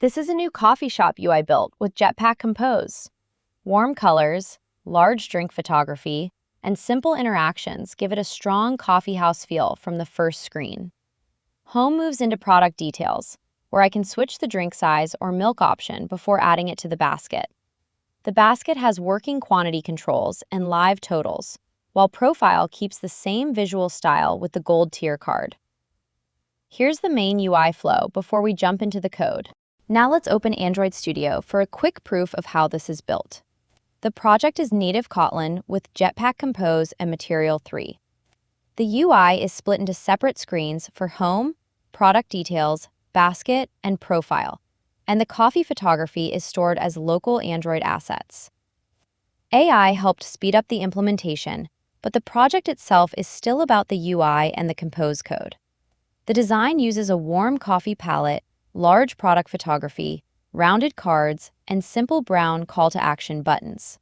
This is a new coffee shop UI built with Jetpack Compose. Warm colors, large drink photography, and simple interactions give it a strong coffeehouse feel from the first screen. Home moves into product details, where I can switch the drink size or milk option before adding it to the basket. The basket has working quantity controls and live totals, while Profile keeps the same visual style with the gold tier card. Here's the main UI flow before we jump into the code. Now let's open Android Studio for a quick proof of how this is built. The project is native Kotlin with Jetpack Compose and Material 3. The UI is split into separate screens for Home, Product Details, Basket, and Profile, and the coffee photography is stored as local Android assets. AI helped speed up the implementation, but the project itself is still about the UI and the Compose code. The design uses a warm coffee palette, large product photography, rounded cards, and simple brown call-to-action buttons.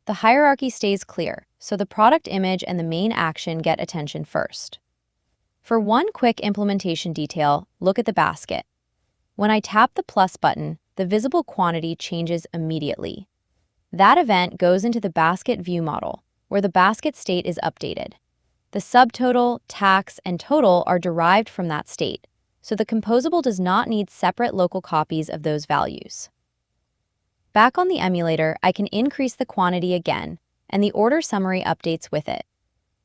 The hierarchy stays clear, so the product image and the main action get attention first. For one quick implementation detail, look at the basket. When I tap the plus button, the visible quantity changes immediately. That event goes into the basket ViewModel, where the basket state is updated. The subtotal, tax, and total are derived from that state, so the composable does not need separate local copies of those values. Back on the emulator, I can increase the quantity again, and the order summary updates with it.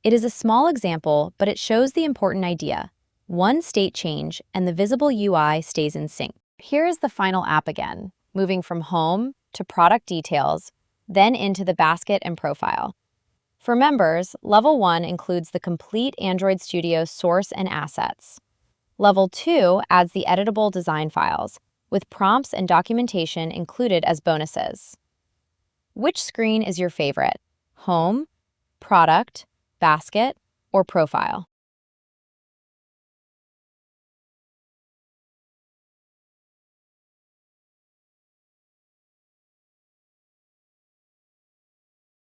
It is a small example, but it shows the important idea. One state change, and the visible UI stays in sync. Here is the final app again, moving from Home to Product Details, then into the Basket and Profile. For members, Level 1 includes the complete Android Studio source and assets. Level 2 adds the editable design files, with prompts and documentation included as bonuses. Which screen is your favorite? Home, Product, Basket, or Profile?